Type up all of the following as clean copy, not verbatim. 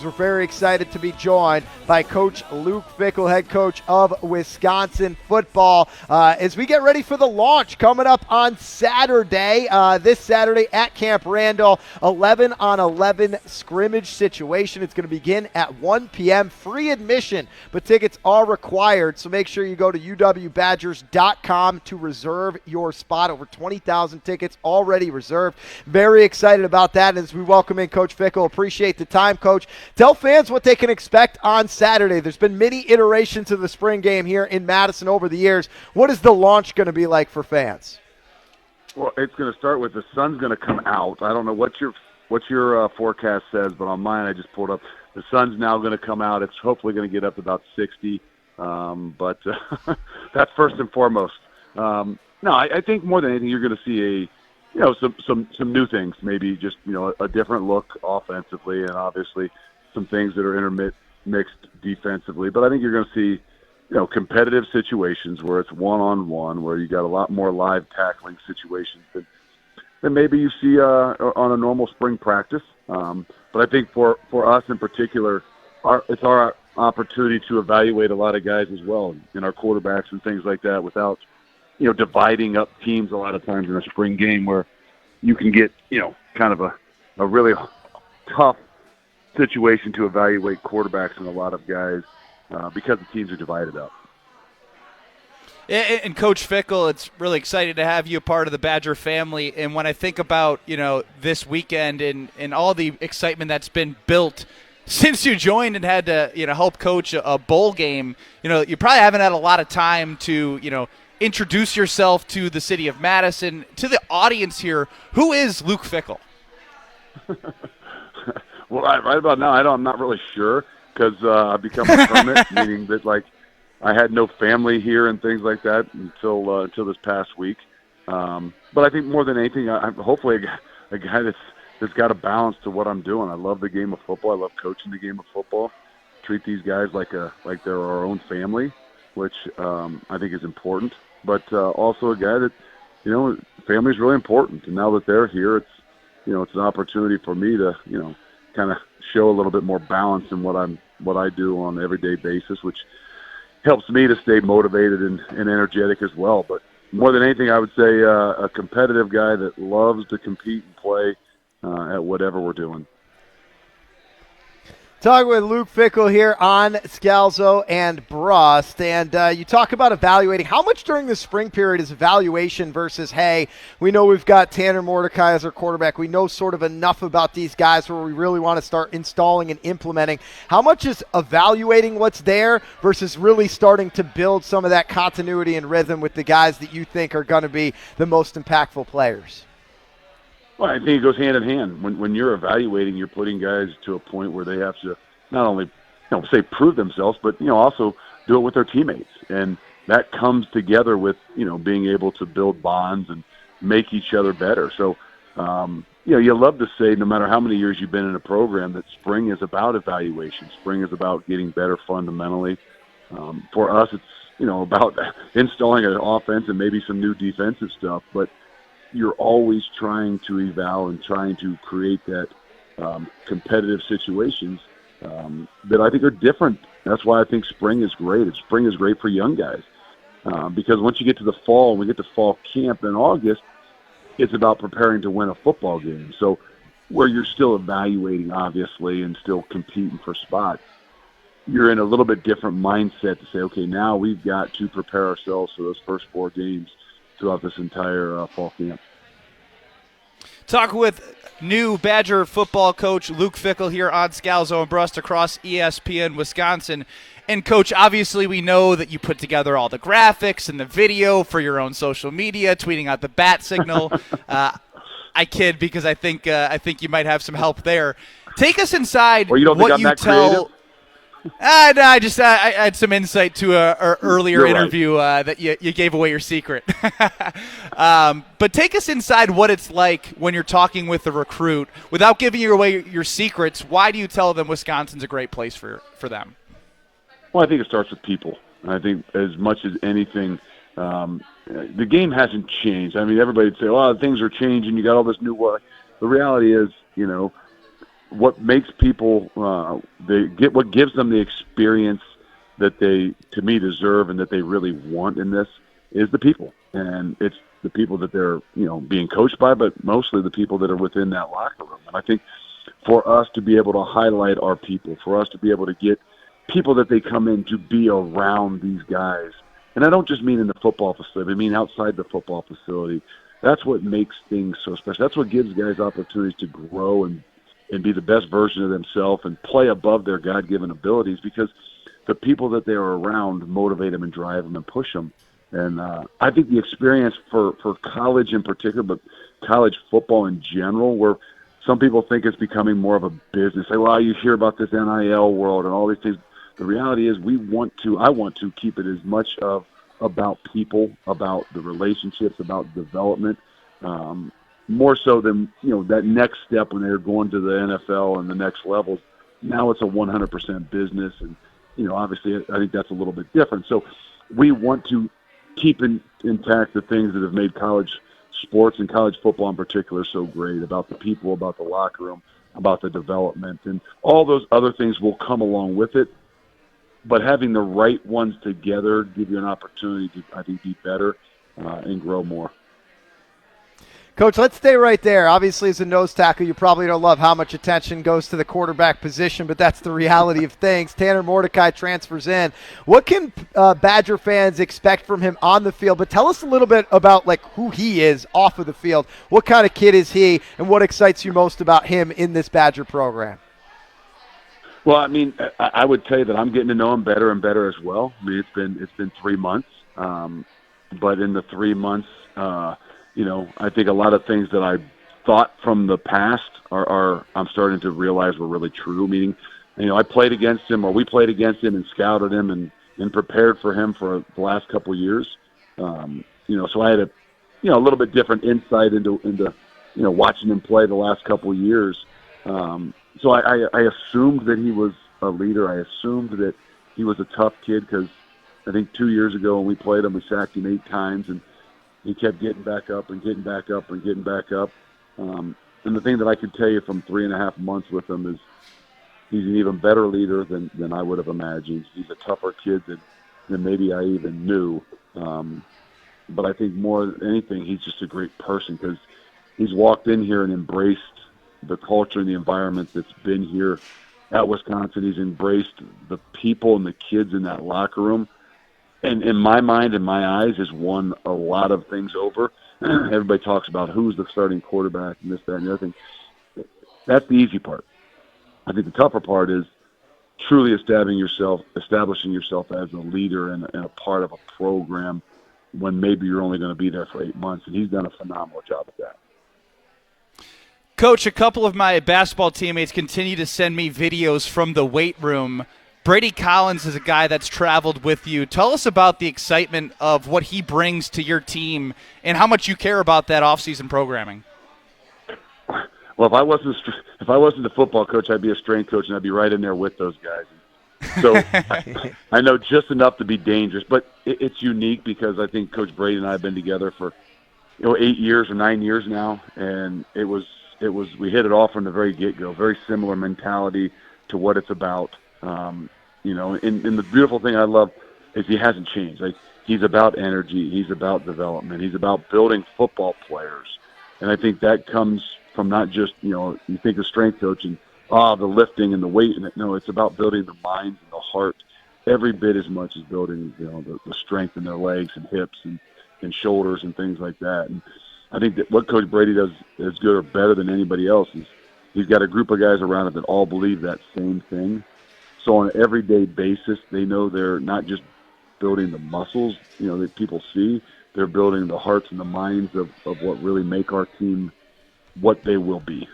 We're very excited to be joined by Coach Luke Fickle, head coach of Wisconsin football, as we get ready for the launch coming up on Saturday, this Saturday at Camp Randall, 11-on-11 scrimmage situation. It's going to begin at 1 p.m., free admission, but tickets are required, so make sure you go to uwbadgers.com to reserve your spot. Over 20,000 tickets already reserved. Very excited about that as we welcome in Coach Fickle. Appreciate the time, Coach. Tell fans what they can expect on Saturday. There's been many iterations of the spring game here in Madison over the years. What is the launch going to be like for fans? Well, it's going to start with the sun's going to come out. I don't know what your forecast says, but on mine I just pulled up. The sun's now going to come out. It's hopefully going to get up to about 60, but that's first and foremost. No, I think more than anything you're going to see some new things, maybe just a different look offensively, and obviously some things that are intermixed defensively. But I think you're going to see, competitive situations where it's one-on-one, where you got a lot more live tackling situations than maybe you see on a normal spring practice. But I think for us in particular, it's our opportunity to evaluate a lot of guys as well, in our quarterbacks and things like that, without dividing up teams a lot of times in a spring game where you can get, kind of a really tough situation to evaluate quarterbacks and a lot of guys because the teams are divided up. And Coach Fickle, it's really exciting to have you a part of the Badger family. And when I think about, this weekend and all the excitement that's been built since you joined and had to, help coach a bowl game, you probably haven't had a lot of time to, introduce yourself to the city of Madison, to the audience here. Who is Luke Fickle? Well, right about now, I'm not really sure, because I've become a hermit, meaning that I had no family here and things like that until this past week. But I think more than anything, I'm hopefully a guy that's got a balance to what I'm doing. I love the game of football. I love coaching the game of football. Treat these guys like they're our own family, which I think is important. But also a guy that, family is really important. And now that they're here, it's an opportunity for me to, kind of show a little bit more balance in what I do on an everyday basis, which helps me to stay motivated and energetic as well. But more than anything, I would say a competitive guy that loves to compete and play at whatever we're doing. Talking with Luke Fickle here on Scalzo and Brust, and you talk about evaluating. How much during the spring period is evaluation versus, hey, we know we've got Tanner Mordecai as our quarterback. We know sort of enough about these guys where we really want to start installing and implementing. How much is evaluating what's there versus really starting to build some of that continuity and rhythm with the guys that you think are going to be the most impactful players? Well, I think it goes hand in hand. When you're evaluating, you're putting guys to a point where they have to not only, say prove themselves, but also do it with their teammates, and that comes together with being able to build bonds and make each other better. So, you love to say, no matter how many years you've been in a program, that spring is about evaluation. Spring is about getting better fundamentally. For us, it's about installing an offense and maybe some new defensive stuff, but you're always trying to eval and trying to create that competitive situations that I think are different. That's why I think spring is great. Spring is great for young guys because once you get to the fall, and we get to fall camp in August, it's about preparing to win a football game. So where you're still evaluating, obviously, and still competing for spots, you're in a little bit different mindset to say, okay, now we've got to prepare ourselves for those first 4 games throughout this entire fall camp. Talk with new Badger football coach Luke Fickle here on Scalzo and Brust across ESPN Wisconsin. And, Coach, obviously we know that you put together all the graphics and the video for your own social media, tweeting out the bat signal. I kid because I think you might have some help there. Take us inside well, you don't what think I'm you that tell. Creative? No, I had some insight to a earlier You're interview that you gave away your secret. But take us inside what it's like when you're talking with a recruit. Without giving away your secrets, why do you tell them Wisconsin's a great place for them? Well, I think it starts with people. I think as much as anything, the game hasn't changed. I mean, everybody'd say, oh, things are changing. You got all this new work. The reality is, what makes people what gives them the experience that they, to me, deserve and that they really want in this is the people. And it's the people that they're, being coached by, but mostly the people that are within that locker room. And I think for us to be able to highlight our people, for us to be able to get people that they come in to be around these guys, and I don't just mean in the football facility, I mean outside the football facility, that's what makes things so special. That's what gives guys opportunities to grow and be the best version of themselves and play above their God-given abilities, because the people that they are around motivate them and drive them and push them. And I think the experience for college in particular, but college football in general, where some people think it's becoming more of a business. Say, well, you hear about this NIL world and all these things. The reality is I want to keep it as much about people, about the relationships, about development, more so than, that next step when they're going to the NFL and the next levels. Now it's a 100% business, and, obviously I think that's a little bit different. So we want to keep intact the things that have made college sports and college football in particular so great, about the people, about the locker room, about the development, and all those other things will come along with it. But having the right ones together give you an opportunity to, I think, be better and grow more. Coach, let's stay right there. Obviously, as a nose tackle, you probably don't love how much attention goes to the quarterback position, but that's the reality of things. Tanner Mordecai transfers in. What can Badger fans expect from him on the field? But tell us a little bit about who he is off of the field. What kind of kid is he, and what excites you most about him in this Badger program? Well, I mean, I would tell you that I'm getting to know him better and better as well. I mean, it's been 3 months, but in the 3 months, I think a lot of things that I thought from the past are I'm starting to realize were really true. Meaning, we played against him and scouted him and prepared for him for the last couple of years. So I had a little bit different insight into watching him play the last couple of years. So I assumed that he was a leader. I assumed that he was a tough kid, because I think 2 years ago when we played him, we sacked him 8 times, and he kept getting back up and getting back up and getting back up. And the thing that I could tell you from 3.5 months with him is he's an even better leader than I would have imagined. He's a tougher kid than maybe I even knew. But I think more than anything, he's just a great person, because he's walked in here and embraced the culture and the environment that's been here at Wisconsin. He's embraced the people and the kids in that locker room. And in my mind, in my eyes, has won a lot of things over. Everybody talks about who's the starting quarterback and this, that, and the other thing. That's the easy part. I think the tougher part is truly establishing yourself as a leader and a part of a program when maybe you're only going to be there for 8 months. And he's done a phenomenal job at that. Coach, a couple of my basketball teammates continue to send me videos from the weight room. Brady Collins is a guy that's traveled with you. Tell us about the excitement of what he brings to your team and how much you care about that offseason programming. Well, if I wasn't the football coach, I'd be a strength coach, and I'd be right in there with those guys. So I know just enough to be dangerous, but it's unique because I think Coach Brady and I have been together for 8 years or 9 years now, and it was we hit it off from the very get-go. Very similar mentality to what it's about. And the beautiful thing I love is he hasn't changed. He's about energy. He's about development. He's about building football players. And I think that comes from not just, you think of strength coach and, the lifting and the weight. No, it's about building the minds and the heart every bit as much as building, the strength in their legs and hips and shoulders and things like that. And I think that what Coach Brady does as good or better than anybody else is he's got a group of guys around him that all believe that same thing. So on an everyday basis, they know they're not just building the muscles, that people see. They're building the hearts and the minds of what really make our team what they will be.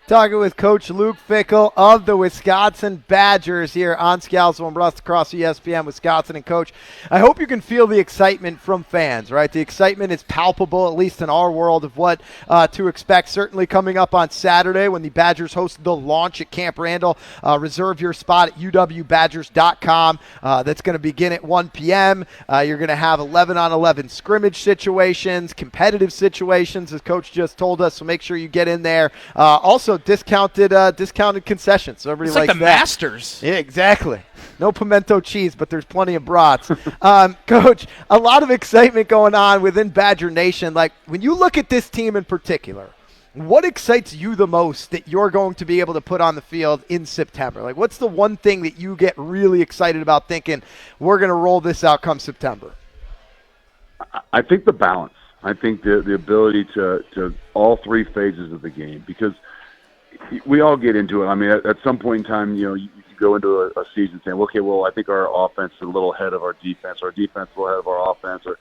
Talking with Coach Luke Fickle of the Wisconsin Badgers here on Scalzo and Brust across ESPN Wisconsin. And Coach, I hope you can feel the excitement from fans, right? The excitement is palpable, at least in our world, of what to expect. Certainly coming up on Saturday when the Badgers host the launch at Camp Randall. Reserve your spot at uwbadgers.com. That's going to begin at 1 p.m. You're going to have 11-on-11 scrimmage situations, competitive situations, as Coach just told us, so make sure you get in there. Also, discounted concessions. So everybody It's likes like the that. Masters. Yeah, exactly. No pimento cheese, but there's plenty of brats. Coach, a lot of excitement going on within Badger Nation. Like, when you look at this team in particular, what excites you the most that you're going to be able to put on the field in September? Like, what's the one thing that you get really excited about thinking we're going to roll this out come September? I think the balance. I think the ability to all three phases of the game, because we all get into it. I mean, at some point in time, you go into a season saying, okay, well, I think our offense is a little ahead of our defense, or our defense is a little ahead of our offense, or,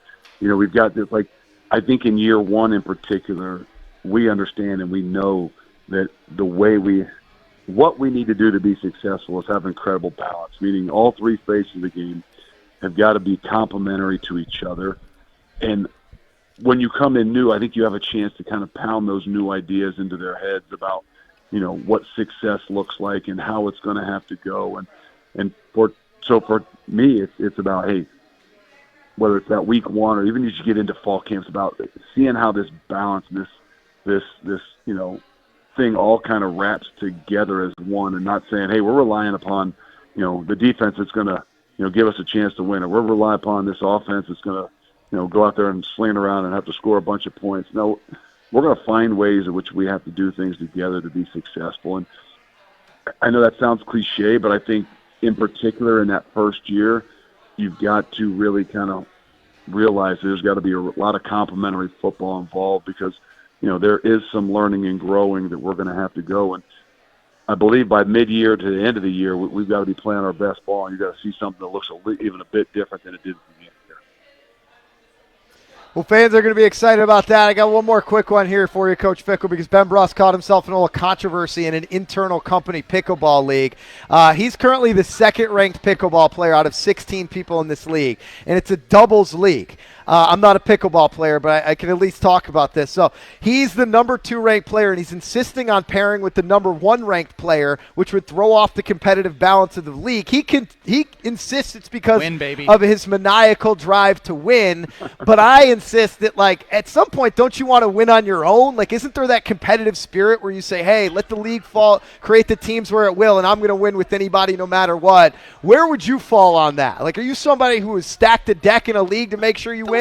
we've got this, like, I think in year one in particular, we understand and we know that what we need to do to be successful is have incredible balance, meaning all three phases of the game have got to be complementary to each other. And when you come in new, I think you have a chance to kind of pound those new ideas into their heads about, what success looks like and how it's going to have to go. So for me, it's about, hey, whether it's that week one or even as you get into fall camps, about seeing how this balance, this thing all kind of wraps together as one, and not saying, hey, we're relying upon, the defense that's going to, give us a chance to win, or we're relying upon this offense that's going to, go out there and sling around and have to score a bunch of points. No, we're going to find ways in which we have to do things together to be successful. And I know that sounds cliche, but I think in particular in that first year, you've got to really kind of realize there's got to be a lot of complementary football involved, because, there is some learning and growing that we're going to have to go. And I believe by mid-year to the end of the year, we've got to be playing our best ball, and you've got to see something that looks even a bit different than it did at the beginning. Well, fans are going to be excited about that. I got one more quick one here for you, Coach Fickle, because Ben Brust caught himself in a little controversy in an internal company pickleball league. He's currently the second-ranked pickleball player out of 16 people in this league, and it's a doubles league. I'm not a pickleball player, but I can at least talk about this. So he's the number 2 ranked player, and he's insisting on pairing with the number 1 ranked player, which would throw off the competitive balance of the league. He insists it's because of his maniacal drive to win, but I insist that, like, at some point, don't you want to win on your own? Like, isn't there that competitive spirit where you say, hey, let the league fall, create the teams where it will, and I'm going to win with anybody no matter what? Where would you fall on that? Like, are you somebody who has stacked a deck in a league to make sure you win?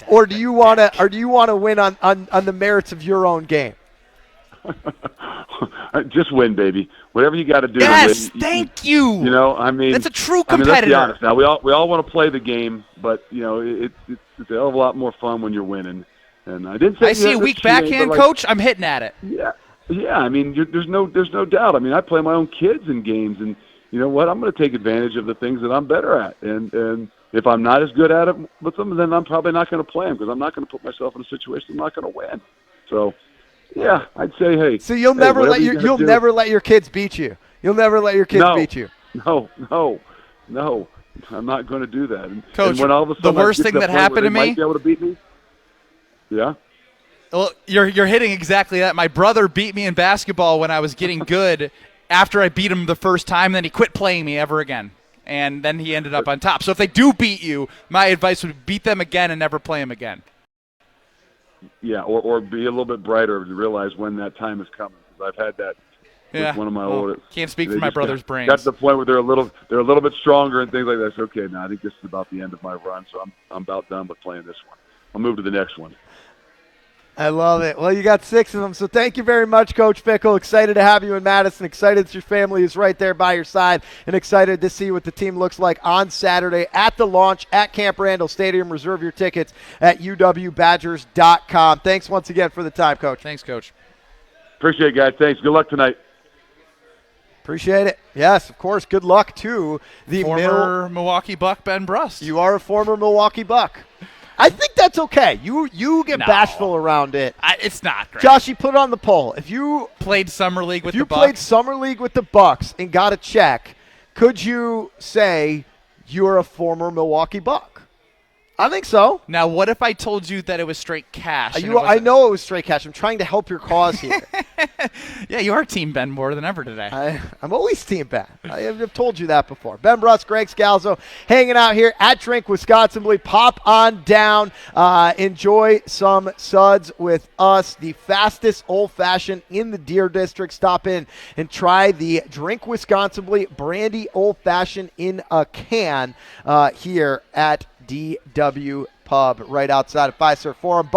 Or do you want to win on the merits of your own game? Just win, baby. Whatever you got to do. Yes, to win, thank you. I mean, that's a true competitor. Let's be honest. Now we all want to play the game, but it's a hell of a lot more fun when you're winning. And I didn't say I see a weak backhand, coach. I'm hitting at it. Yeah. I mean, there's no doubt. I mean, I play my own kids in games, and you know what? I'm going to take advantage of the things that I'm better at, and if I'm not as good at it with them, then I'm probably not going to play them, because I'm not going to put myself in a situation I'm not going to win. So, yeah, I'd say, hey. So you'll never let your kids beat you. You'll never let your kids beat you. No, I'm not going to do that. Coach, and when all of a sudden the worst thing that happened to me. Might be able to beat me. Yeah. Well, you're hitting exactly that. My brother beat me in basketball when I was getting good. After I beat him the first time, then he quit playing me ever again. And then he ended up on top. So if they do beat you, my advice would be beat them again and never play them again. Yeah, or be a little bit brighter to realize when that time is coming. Because I've had that with one of my oldest. Can't speak for my brother's brains. Got to the point where they're a little bit stronger and things like that. So, okay, now I think this is about the end of my run, so I'm about done with playing this one. I'll move to the next one. I love it. Well, you got 6 of them, so thank you very much, Coach Fickle. Excited to have you in Madison. Excited that your family is right there by your side, and excited to see what the team looks like on Saturday at the launch at Camp Randall Stadium. Reserve your tickets at uwbadgers.com. Thanks once again for the time, Coach. Thanks, Coach. Appreciate it, guys. Thanks. Good luck tonight. Appreciate it. Yes, of course. Good luck to the former Milwaukee Buck, Ben Brust. You are a former Milwaukee Buck. I think that's okay. You get bashful around it. It's not great. Josh, you put it on the poll. If you played Summer League with the Bucks. If you played Summer League with the Bucks and got a check, could you say you're a former Milwaukee Buck? I think so. Now, what if I told you that it was straight cash? and it I wasn't- know it was straight cash. I'm trying to help your cause here. Yeah, you are Team Ben more than ever today. I'm always Team Ben. I have told you that before. Ben Brust, Greg Scalzo, hanging out here at Drink Wisconsin. Pop on down. Enjoy some suds with us. The fastest old-fashioned in the Deer District. Stop in and try the Drink Wisconsin brandy old-fashioned in a can here at DW Pub right outside of Fiserv Forum.